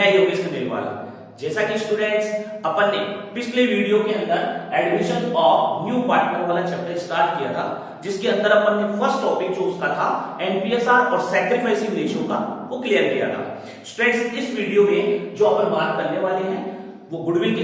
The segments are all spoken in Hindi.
मैं योगेश खंडेलवाल। जैसा कि स्टूडेंट्स अपन ने पिछले वीडियो के अंदर एडमिशन ऑफ न्यू पार्टनर वाला चैप्टर स्टार्ट किया था, जिसके अंदर अपन ने फर्स्ट टॉपिक जो उसका था एनपीएसआर और सैक्रिफाइसिंग रेशियो का वो क्लियर किया था। स्टूडेंट्स इस वीडियो में जो अपन बात करने वाले हैं वो गुडविल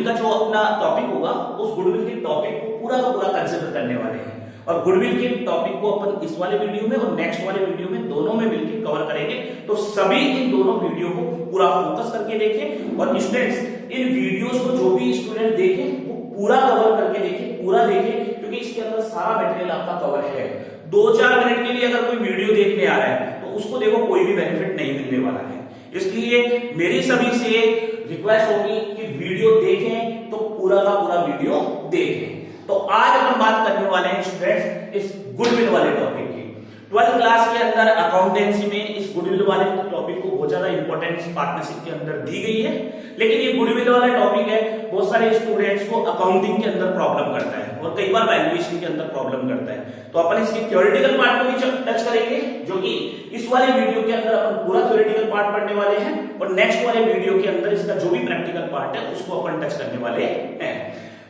का जो अपना टॉपिक होगा, उस गुडविल के टॉपिक को पूरा का पूरा कंसिडर करने वाले हैं और गुडविल के टॉपिक को अपन इस वाले वीडियो में और नेक्स्ट वाले वीडियो में दोनों में मिलकर कवर करेंगे। तो सभी इन दोनों वीडियो को पूरा फोकस करके देखें और स्टूडेंट्स इन वीडियोस को जो भी स्टूडेंट देखें वो पूरा कवर करके देखें, पूरा देखें, क्योंकि इसके अंदर सारा मटेरियल आपका कवर है। 2-4 मिनट के लिए अगर कोई वीडियो देखने आ रहा है तो उसको देखो कोई भी बेनिफिट नहीं मिलने वाला है। इसलिए मेरी सभी से रिक्वेस्ट होगी कि वीडियो देखें तो पूरा का पूरा वीडियो देखें। तो आज अपन बात करने वाले हैं स्टूडेंट्स इस गुडविल वाले टॉपिक की। 12th क्लास के अंदर अकाउंटेंसी में इस गुडविल वाले टॉपिक को बहुत ज्यादा इंपॉर्टेंस पार्टनरशिप के अंदर दी गई है, लेकिन ये गुडविल वाला टॉपिक है बहुत सारे स्टूडेंट्स को अकाउंटिंग के अंदर प्रॉब्लम करता है और कई बार वैल्यूएशन के अंदर प्रॉब्लम करता है। तो अपन इसके थ्योरेटिकल पार्ट को भी टच करेंगे, जो कि इस वाले वीडियो के अंदर अपन पूरा थ्योरेटिकल पार्ट पढ़ने वाले हैं और नेक्स्ट वाले वीडियो के अंदर इसका जो भी प्रैक्टिकल पार्ट है उसको अपन टच करने वाले हैं।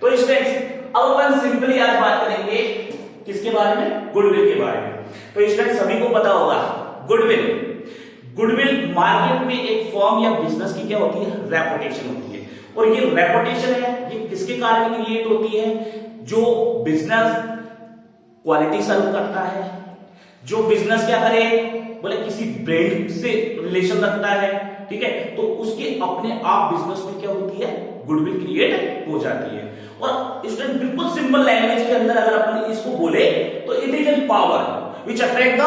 तो स्टूडेंट्स अब अपन सिंपली आज बात करेंगे किसके बारे में? गुडविल के बारे में। तो स्टूडेंट्स सभी को पता होगा गुडविल मार्केट में एक फर्म या बिजनेस की क्या होती है? रेपुटेशन होती है। और ये रेपुटेशन है ये किसके कारण क्रिएट होती है? जो बिजनेस क्वालिटी सर्व करता है, जो बिजनेस क्या करे बोले किसी ब्रांड से रिलेशन रखता है, ठीक है, तो उसके अपने आप बिजनेस में क्या होती है? गुडविल क्रिएट हो जाती है। और स्टूडेंट बिल्कुल सिंपल लैंग्वेज के अंदर अगर अपन इसको बोले तो it is an power which attract the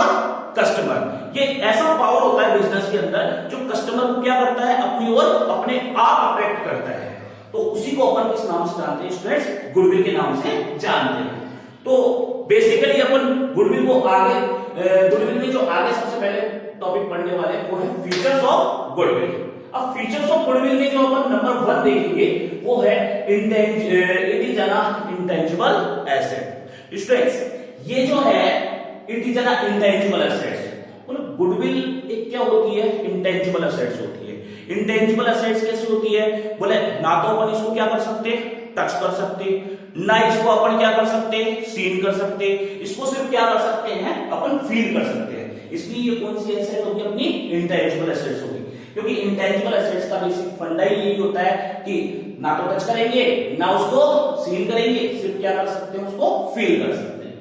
customer. ये ऐसा पावर होता है बिजनेस के अंदर जो कस्टमर को क्या करता है? अपनी ओर अपने आप अट्रैक्ट करता है। तो उसी को अपन किस नाम से जानते हैं स्टूडेंट्स? गुडविल के नाम से जानते हैं। तो बेसिकली अपन गुडविल को गुडविल में जो आगे सबसे पहले टॉपिक पढ़ने वाले हैं वो है फीचर्स ऑफ गुडविल। अब फीचर्स ऑफ गुडविल में जो अपन नंबर 1 देखेंगे वो है it is an intangible asset. Students ये जो है it is an intangible assets. Goodwill एक क्या होती है? इंटेंजिबल एसेट्स होती है। इंटेंजिबल एसेट्स कैसे होती है? बोले ना तो अपन इसको क्या कर सकते? टच कर सकते, ना इसको अपन क्या कर सकते? सीन कर सकते, इसको सिर्फ क्या कर सकते हैं? अपन फील कर सकते हैं। इसलिए ये कौन सी एसेट होगी? अपनी इंटेंजिबल एसेट्स होगी, क्योंकि इंटेंजिबल एसेट्स का बेसिक फंडा ही यही होता है कि ना तो टच करेंगे ना उसको सीन करेंगे, सिर्फ क्या कर सकते हैं? उसको फील कर सकते हैं।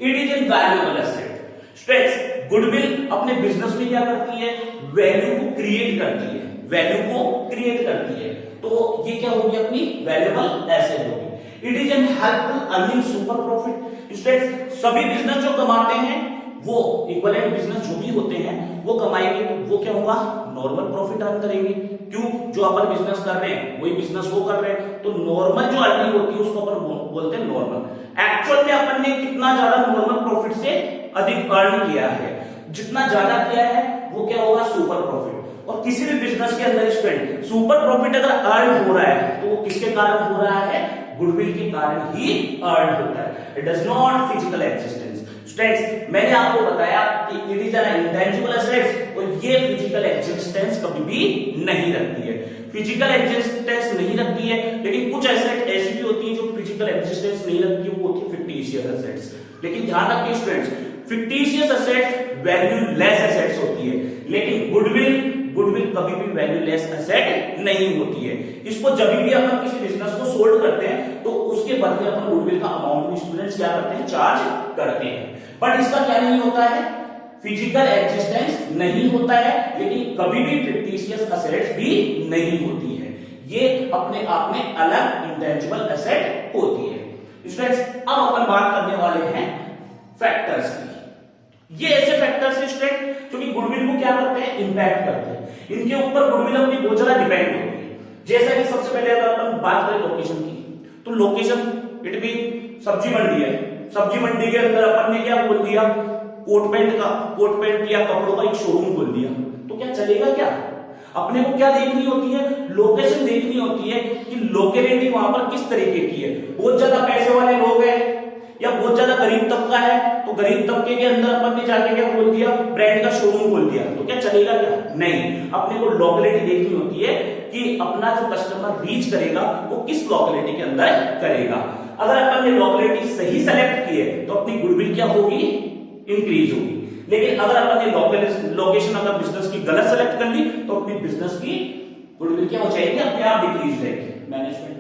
It is an valuable asset. Stress goodwill अपने बिजनेस में क्या करती है? वैल्यू को क्रिएट करती है, वैल्यू को क्रिएट करती है। तो ये क्या होगी? अपनी वैल्यूएबल एसेट होगी। It is an helpful earning super profit. Stress सभी बिजनेस जो कमाते हैं वो इक्विवेलेंट बिजनेस जो भी होते हैं वो कमाएंगे, वो क्या होगा? नॉर्मल प्रॉफिट अर्न करेंगे। क्यों? जो अपन बिजनेस कर रहे हैं वही बिजनेस वो कर रहे हैं, तो नॉर्मल जो अर्निंग होती है उसको अपन बोलते हैं नॉर्मल। एक्चुअल में अपन ने कितना ज्यादा नॉर्मल प्रॉफिट से अधिक अर्न किया है, जितना ज्यादा किया है वो क्या होगा? Super profit. और किसी भी बिजनेस के अंदर स्टूडेंट सुपर प्रॉफिट अगर अर्न हो रहा है तो वो किसके कारण हो रहा है? गुडविल के कारण ही अर्न होता है। It does not physical existence. Students मैंने आपको बताया कि it is an intangible assets और ये फिजिकल एग्जिस्टेंस कभी भी नहीं रखती है। फिजिकल एग्जिस्टेंस नहीं रखती है, लेकिन कुछ एसेट ऐसी भी होती है जो फिजिकल एग्जिस्टेंस नहीं रखती है, वो होती है फिक्टिशियस एसेट्स। लेकिन ध्यान रखिए students, fictitious assets valueless assets होती है, लेकिन गुडविल कभी भी वैल्यूलेस एसेट नहीं होती है। इसको जब भी अपन किसी बिजनेस को सोल्ड करते हैं तो उसके बदले अपन गुडविल का अमाउंट भी स्टूडेंट्स क्या करते हैं? चार्ज करते हैं। बट इसका क्या नहीं होता है? फिजिकल एग्जिस्टेंस नहीं होता है, लेकिन कभी भी फिक्टिशियस एसेट्स भी नहीं होती है। ये अपने आप में अलग इंटेंजिबल एसेट होती है। स्टूडेंट्स अब अपन बात करने वाले हैं फैक्टर्स की। ये ऐसे फैक्टर्स हैं स्टूडेंट जो कि गुडविल को क्या करते हैं? इंपैक्ट करते हैं। इनके ऊपर गुडविल अपनी बहुत ज्यादा डिपेंड होती है। जैसा कि सबसे पहले अगर अपन बात करें लोकेशन की, तो लोकेशन इट भी सब्जी मंडी है। सब्जी मंडी के अंदर अपन ने क्या बोल दिया? कोट पैंट या कपड़ों का एक शोरूम खोल दिया, तो क्या चलेगा? क्या अपने को क्या देखनी होती है? लोकेशन देखनी होती है कि लोकेलिटी वहां पर किस तरीके की है। बहुत ज्यादा पैसे वाले लोग हैं या बहुत ज्यादा गरीब तबका है तो तो गरीब तबके के अंदर अपन ने जाके क्या खोल दिया, ब्रांड का शोरूम खोल दिया, तो क्या चलेगा क्या? नहीं, अपने को लोकेलिटी देखनी होती है कि अपना जो कस्टमर रीच करेगा वो किस लोकेलिटी के अंदर करेगा। अगर अपन ने लोकेलिटी सही सेलेक्ट की है तो अपनी गुडविल क्या होगी, इंक्रीज होगी। लेकिन अगर अपन ने लोकेशन अगर बिजनेस की गलत सेलेक्ट कर ली तो अपनी बिजनेस की गुडविल क्या हो जाएगी, अपने आप डिक्रीज जाएगी। मैनेजमेंट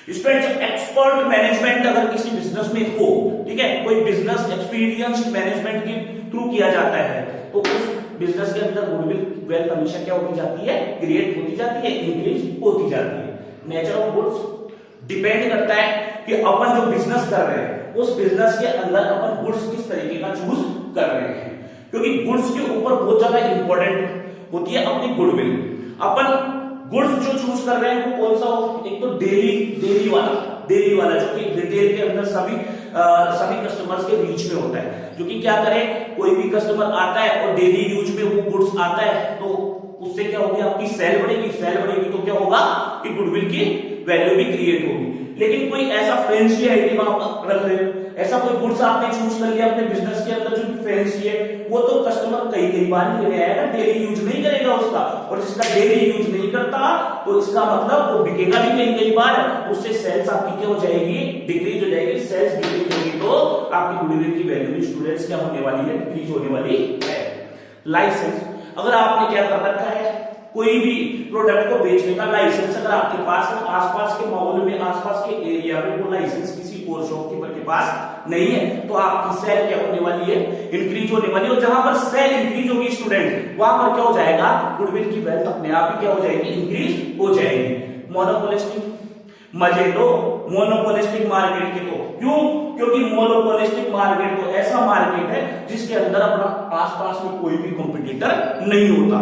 स्टूडेंट्स, एक्सपर्ट मैनेजमेंट अगर किसी बिजनेस में हो, ठीक है, कोई बिजनेस एक्सपीरियंस्ड मैनेजमेंट के थ्रू किया जाता है तो उस बिजनेस के अंदर गुडविल वेल्थ हमेशा क्या होती जाती है, क्रिएट होती जाती है, इंक्रीज होती जाती है। नेचर ऑफ गुड्स डिपेंड करता है कि अपन जो बिजनेस कर रहे हैं उस बिजनेस के अंदर अपन गुड्स किस तरीके का चूज कर रहे हैं, क्योंकि गुड्स के ऊपर बहुत ज्यादा इंपॉर्टेंट होती है अपनी गुडविल। अपन गुड्स जो चूज कर रहे हैं वो कौन सा हो, एक तो डेली वाला जो कि रिटेल के अंदर सभी कस्टमर्स के बीच में होता है, जो कि क्या करे, कोई भी कस्टमर आता है और डेली यूज में वो गुड्स आता है तो उससे क्या होगी, आपकी सेल बढ़ेगी तो क्या होगा कि गुडविल की वैल्यू भी क्रिएट होगी। लेकिन कोई ऐसा फैंसी आइटम आप रख रहे हो, ऐसा कोई गुड्स आपने चूज कर लिया अपने बिजनेस के अंदर जो फैंसी है, वो तो कस्टमर कई बार ही लेने आएगा, डेली यूज नहीं करेगा उसका, और जिसका डेली यूज नहीं करता तो इसका मतलब वो बिकेगा भी कई बार, उससे सेल्स आपकी क्या हो जाएगी, डिक्रीज हो जाएगी। सेल्स डिक्रीज होगी तो आपकी गुडविल की वैल्यू भी स्टूडेंट्स क्या होने वाली है, डिक्रीज होने वाली है। लाइसेंस, अगर आपने क्या कर रखा है, कोई भी प्रोडक्ट को बेचने का लाइसेंस अगर आपके पास है, आसपास के माहौल में, आसपास के एरिया में वो लाइसेंस किसी और शॉपकीपर के पास नहीं है तो आपकी सेल क्या होने वाली है, इंक्रीज होने वाली है। और जहां पर सेल इंक्रीज होगी स्टूडेंट, वहां पर क्या हो जाएगा, गुडविल की वैल्यू अपने आप ही क्या हो जाएगी, इंक्रीज हो जाएगी। मोनोपोलिस्टिक मजे लो मोनोपोलिस्टिक मार्केट के, तो क्यों, क्योंकि मोनोपोलिस्टिक मार्केट तो ऐसा मार्केट है जिसके अंदर अपना आसपास में कोई भी कॉम्पिटिटर नहीं होता।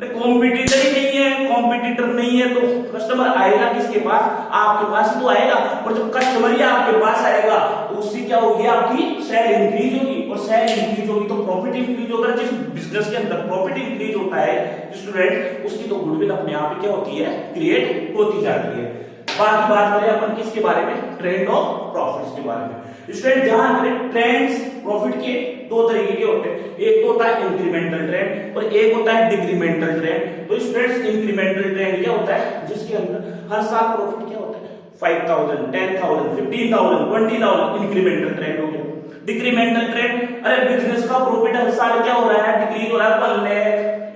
कॉम्पिटिटर ही नहीं है, कॉम्पिटिटर नहीं है तो कस्टमर आएगा किसके पास, आपके पास ही तो आएगा, और जब कस्टमर ही आपके पास आएगा तो उससे क्या होगी, आपकी सेल इंक्रीज होगी, और सेल इंक्रीज होगी तो प्रॉफिट इंक्रीज होगा। जिस बिजनेस के अंदर प्रॉफिट इंक्रीज होता है स्टूडेंट, उसकी तो गुडविल अपने आप ही क्या होती है, क्रिएट होती जाती है। बात करें अपन किसके बारे में, ट्रेंड ऑफ प्रॉफिट्स के बारे में। स्टूडेंट ध्यान करें, ट्रेंड्स प्रॉफिट के दो तरीके के होते हैं, एक तो होता है इंक्रीमेंटल ट्रेंड और एक होता है डिक्रीमेंटल ट्रेंड। तो स्टूडेंट्स इंक्रीमेंटल ट्रेंड क्या होता है, जिसके अंदर हर साल प्रॉफिट क्या होता है, 5000, 10,000, 15,000, 20,000 इंक्रीमेंटल ट्रेंड हो गया। डिक्रीमेंटल ट्रेंड, अरे बिजनेस का प्रॉफिट हर साल क्या हो रहा है, डिक्रीज हो रहा है, 1 लाख,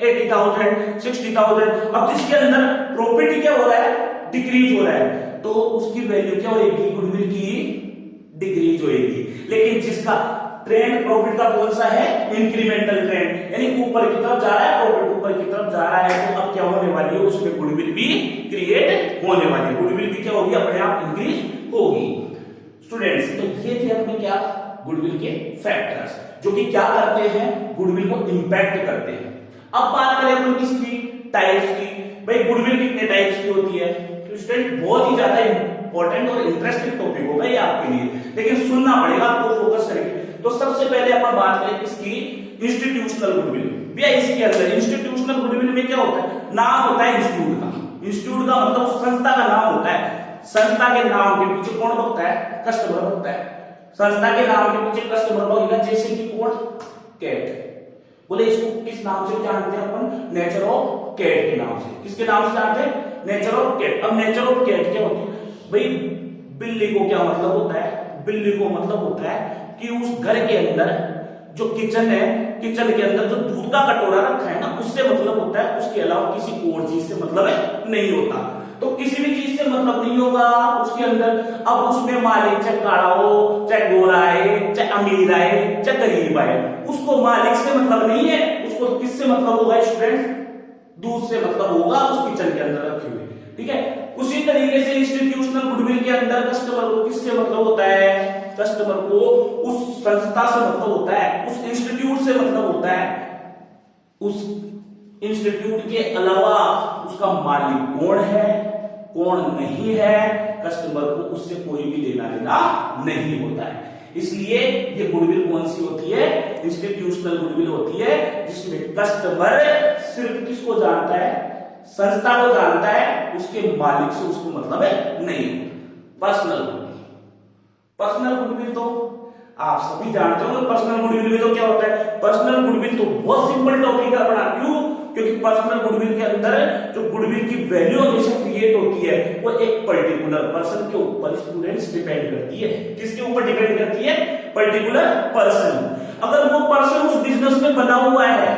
80,000, 60,000। अब जिसके अंदर प्रॉफिट क्या हो रहा है, डिक्रीज हो रहा है, तो उसकी वैल्यू क्या होगी, गुडविल की डिक्रीज होगी। लेकिन जिसका ट्रेंड प्रॉफिट का कौन सा है, इंक्रीमेंटल ट्रेंड, यानी ऊपर की तरफ जा रहा है, प्रॉफिट ऊपर की तरफ जा रहा है, तो अब क्या होने वाली है, उसमें गुडविल भी क्रिएट होने वाली है, गुडविल भी क्या होगी, अपने आप इंक्रीज होगी। स्टूडेंट्स, तो ये थे अपने क्या, गुडविल के फैक्टर्स जो कि क्या करते हैं, गुडविल को इंपैक्ट करते हैं। अब बात करें अपन किसकी, टाइप्स की। भाई गुडविल कितने टाइप्स की होती है, तो स्टूडेंट बहुत ही ज्यादा इंपॉर्टेंट और इंटरेस्टिंग टॉपिक होगा ये आपके लिए, लेकिन सुनना पड़ेगा आपको फोकस करके। तो सबसे पहले अपन बात करें किसकी, इंस्टीट्यूशनल गुडविल। भैया इसके अंदर इंस्टीट्यूशनल गुडविल में क्या होता है, नाम होता है इंस्टीट्यूट का, इंस्टीट्यूट का मतलब उस संस्था का नाम होता है, संस्था के नाम के पीछे कौन होता है, कस्टमर होता है, संस्था के नाम के पीछे कस्टमर होगा, जैसे कि कौन, कैट। बोले इसको किस नाम से जानते हैं अपन, नेचर ऑफ कैट के नाम से। किसके नाम से जानते हैं, नेचर ऑफ कैट। अब नेचर ऑफ कैट क्या होती है, भाई बिल्ली को क्या मतलब होता है, बिल्ली को मतलब होता है कि उस घर के अंदर जो किचन है, किचन के अंदर जो दूध का कटोरा रखा है ना, उससे मतलब होता है, उसके अलावा किसी और चीज से मतलब नहीं होता। तो किसी भी चीज से मतलब नहीं होगा उसके अंदर। अब उसमें मालिक चाहे काला हो, चाहे गोरा है, चाहे अमीर है, चाहे गरीब है, उसको मालिक से मतलब नहीं है, उसको किससे मतलब होगा स्टूडेंट, दूध से मतलब होगा उस किचन के अंदर रखे हुए, ठीक है। उसी तरीके से इंस्टीट्यूशनल गुडविल के अंदर कस्टमर को किससे मतलब होता है, कस्टमर को उस संस्था से मतलब होता है, उस इंस्टीट्यूट से मतलब होता है, उस इंस्टीट्यूट के अलावा उसका मालिक कौन है कौन नहीं है, कस्टमर को उससे कोई भी लेना देना नहीं होता है। इसलिए ये गुडविल कौन सी होती है, इंस्टीट्यूशनल गुडविल होती है, जिसमें कस्टमर सिर्फ किसको जानता है, संस्था को जानता है, उसके मालिक से उसको मतलब है नहीं। पर्सनल गुडविल तो आप सभी जानते हो पर्सनल गुडविल में तो क्या होता है। पर्सनल गुडविल तो बहुत सिंपल टॉपिक है अपना, क्यों? क्योंकि पर्सनल गुडविल के अंदर जो गुडविल की वैल्यू हमेशा क्रिएट होती है वो एक पर्टिकुलर पर्सन के ऊपर स्टूडेंट्स डिपेंड करती है। किसके ऊपर डिपेंड करती है? Particular person. अगर वो पर्सन उस बिजनेस में बना हुआ है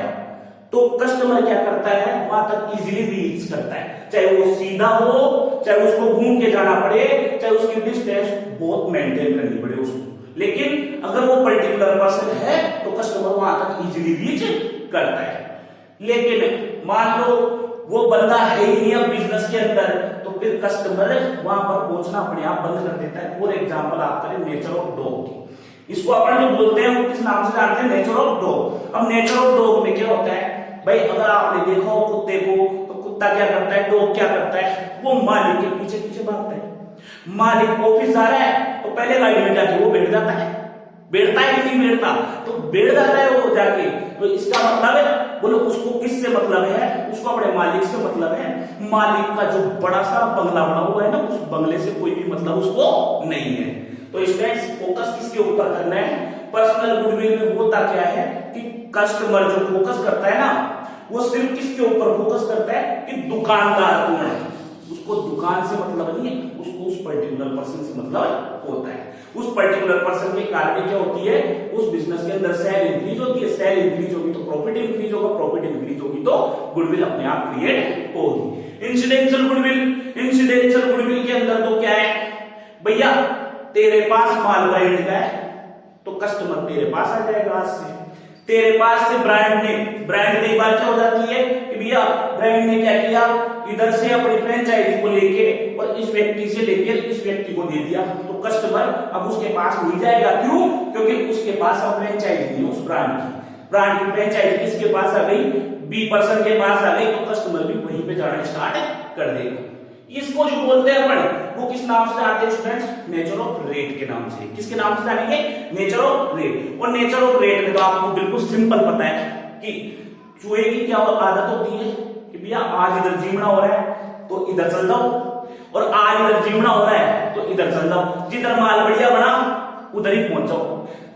तो कस्टमर क्या करता है, वहां तक इजीली रीच करता है, चाहे वो सीधा हो, चाहे उसको घूम के जाना पड़े, चाहे उसकी डिस्टेंस बहुत मेंटेन करनी पड़े उसको। लेकिन अगर वो पर्टिकुलर पर्सन है तो कस्टमर वहां तक इजीली रीच करता है। लेकिन मान लो वो बंदा है ही नहीं अब बिजनेस के अंदर, तो फिर कस्टमर वहां पर पहुंचना अपने आप बंद कर देता है। फॉर एग्जाम्पल आप करें नेचर ऑफ डॉग की, इसको अपन जो बोलते हैं वो किस नाम से जानते हैं? Nature of dog. अब नेचर ऑफ डॉग में क्या होता है भाई, अगर आपने देखा हो कुत्ते को, तो कुत्ता क्या करता है, डॉग क्या करता है, वो मालिक के पीछे पीछे भागता है। मालिक ऑफिस जा रहा है तो पहले गाड़ी में जाके वो बैठ जाता है, बैठता है कि नहीं बैठता, तो बैठ जाता है वो जाके। तो इसका मतलब है, बोलो उसको किससे मतलब है? उसको अपने मालिक से मतलब है। मालिक का जो बड़ा सा बंगला बना हुआ है ना, उस बंगले से कोई भी मतलब उसको नहीं है। तो स्टूडेंट्स फोकस किसके ऊपर करना है? पर्सनल गुडविल में होता क्या है कि कस्टमर जो फोकस करता है ना, वो सिर्फ किसके ऊपर फोकस करता है कि दुकानदार कौन है। उसको दुकान से मतलब नहीं है, उसको उस पर्टिकुलर पर्सन से मतलब होता है। उस पर्टिकुलर पर्सन के कारण क्या होती है, उस बिजनेस के अंदर सेल इंक्रीज होती है, सेल इंक्रीज होगी तो प्रॉफिट इंक्रीज होगा, प्रॉफिट इंक्रीज होगी तो गुडविल अपने आप क्रिएट होगी। इंसिडेंशियल गुडविल, इंसिडेंशियल गुडविल के अंदर तो क्या है भैया, तेरे पास माल ब्रांड का है तो कस्टमर तेरे पास आ जाएगा आज से। तेरे पास से ब्रांड कई बार क्या हो जाती है कि भैया ब्रांड ने क्या किया, इधर से अपनी फ्रेंचाइजी को लेके और इस व्यक्ति से लेकर इस व्यक्ति को दे दिया, तो कस्टमर अब उसके पास नहीं जाएगा। क्यों? क्योंकि उसके पास अब फ्रेंचाइजी नहीं, उस ब्रांड की फ्रेंचाइजी किसके पास आ गई, बी पर्सन के पास आ गई, तो कस्टमर भी वहीं पे जाना स्टार्ट कर देगा। इसको जो बोलते हैं अपन, वो किस नाम से जानते हैं स्टूडेंट्स? नेचर ऑफ रेट के नाम से। किसके नाम से जानेंगे? Nature of rate. और नेचर ऑफ रेट में तो आपको बिल्कुल सिंपल पता है कि चूहे की क्या आदत होती है कि भैया आज इधर जीवना हो रहा है तो इधर चल जाओ, और आज इधर जीवना हो रहा है तो इधर चल जाओ, जिधर माल बढ़िया बना उधर ही पहुंच जाओ।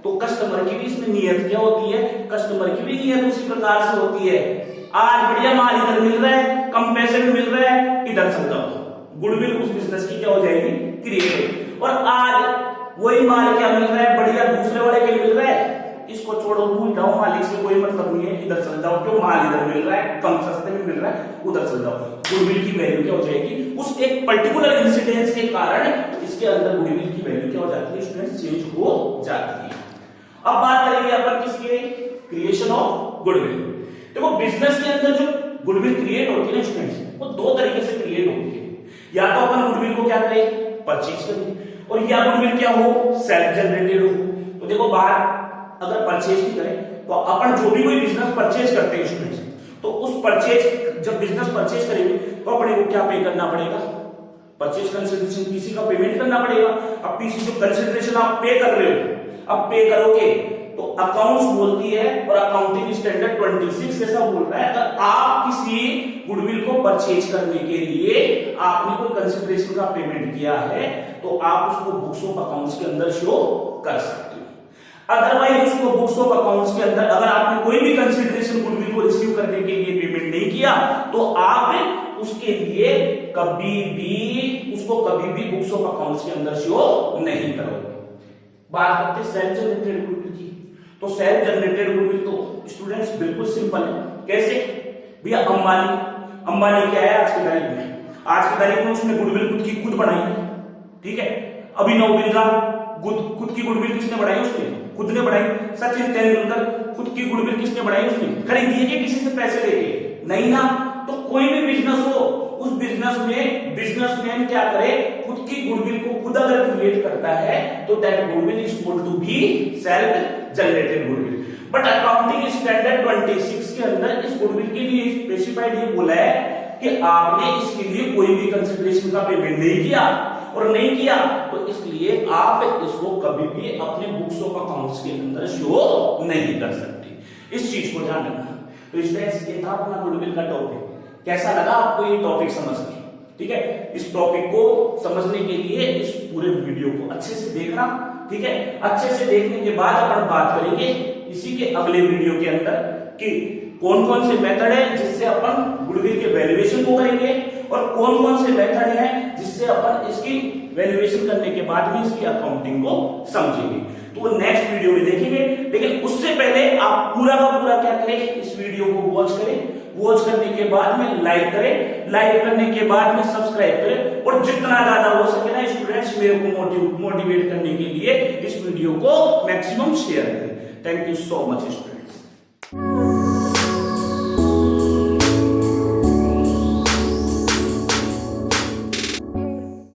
तो कस्टमर की भी इसमें नियत क्या होती है? कस्टमर की भी नियत उसी प्रकार से होती है, आज बढ़िया माल इधर मिल रहा है, कम पैसे में मिल रहा है, इधर चल जाओ। गुडविल उस बिजनेस की क्या हो जाएगी? क्रिएट। और आज वही माल क्या मिल रहा है, बढ़िया दूसरे वाले के मिल रहा है, इसको छोड़ो भूल जाओ, मालिक से कोई मतलब नहीं है, इधर चल जाओ, क्यों माल इधर मिल रहा है, कम सस्ते में मिल रहा है, उधर चल जाओ। गुडविल की वैल्यू क्या हो जाएगी? उस एक पर्टिकुलर इंसिडेंस के कारण इसके अंदर गुडविल की वैल्यू क्या हो जाती है स्टूडेंट्स? चेंज हो जाती है। अब बात करेंगे अपन किसके? Creation of goodwill. देखो बिजनेस के अंदर जो गुडविल क्रिएट होती है ना स्टूडेंट्स, वो दो तरीके से क्रिएट होती है। या तो अपन गुडविल को क्या करें? परचेज करें, और या गुडविल क्या हो? सेल्फ जनरेटेड हो। तो देखो बात अगर परचेज की करें तो अपन जो भी कोई बिजनेस परचेज करते हैं स्टूडेंट्स, तो उस परचेज जब बिजनेस परचेज करेंगे तो अपने को क्या पे करना पड़ेगा? परचेज कंसिडरेशन पीसी का पेमेंट करना पड़ेगा। अब पीसी जो कंसिडरेशन आप पे कर रहे हो, अब पे करोगे तो अकाउंट्स बोलती है और अकाउंटिंग स्टैंडर्ड 26 ऐसा बोल रहा है, अगर आप किसी गुडविल को परचेज करने के लिए आपने कोई कंसिडरेशन का पेमेंट किया है तो आप उसको बुक्स ऑफ अकाउंट्स के अंदर शो कर सकते हो। अदरवाइज उसको बुक्स ऑफ अकाउंट्स के अंदर अगर आपने कोई भी कंसिडरेशन गुडविल को रिसीव करने के लिए पेमेंट नहीं किया तो आप उसके लिए कभी भी बुक्स ऑफ अकाउंट्स के अंदर शो नहीं करोगे। बात करते हैं सेल्फ जनरेटेड गुडविल की। तो सेल्फ जनरेटेड गुडविल तो स्टूडेंट्स बिल्कुल सिंपल है। कैसे? भैया अंबानी क्या है आज की तारीख में? आज की तारीख में उसने गुडविल खुद बनाई है, ठीक है। अभिनव बिंद्रा खुद की गुडविल किसने बढ़ाई? उसने खुद ने बढ़ाई। सचिन तेंदुलकर खुद की गुडविल किसने बढ़ाई? उसने खरीदी है कि किसी से पैसे लेके? नहीं ना। तो कोई भी बिजनेस हो, उस बिजनेस में बिजनेसमैन क्या करे? खुद की गुडविल को खुद अगर क्रिएट करता है तो that goodwill is equal to be self generated goodwill. But accounting standard 26 के अंदर इस गुडविल के लिए स्पेसिफाइड ये बोला है कि आपने इसके लिए कोई भी कंसिडरेशन का पेमेंट नहीं किया, और नहीं किया तो इसलिए आप इसको कभी भी अपने बुक्स ऑफ अकाउंट्स के अंदर शो नहीं कर सकते। इस चीज को ध्यान रखना। तो स्टूडेंट्स ये था अपना गुडविल का टॉपिक। कैसा लगा आपको ये टॉपिक समझ के? ठीक है, इस टॉपिक को समझने के लिए इस पूरे वीडियो को अच्छे से देखना, ठीक है। अच्छे से देखने के बाद अपन बात करेंगे इसी के अगले वीडियो के अंदर कि कौन कौन से मेथड है जिससे अपन गुडविल के वैल्यूएशन को करेंगे और कौन कौन से मेथड है जिससे अपन इसकी वैल्यूएशन करने के बाद में इसकी अकाउंटिंग को समझेंगे। तो वो नेक्स्ट वीडियो में देखेंगे, लेकिन उससे पहले आप पूरा का पूरा क्या करें, इस वीडियो को वॉच करें। वॉच करने के बाद में लाइक करें, लाइक करने के बाद में सब्सक्राइब करें और जितना ज्यादा हो सके ना स्टूडेंट्स मेरे को मोटिवेट करने के लिए इस वीडियो को मैक्सिमम शेयर करें। Thank you so much student.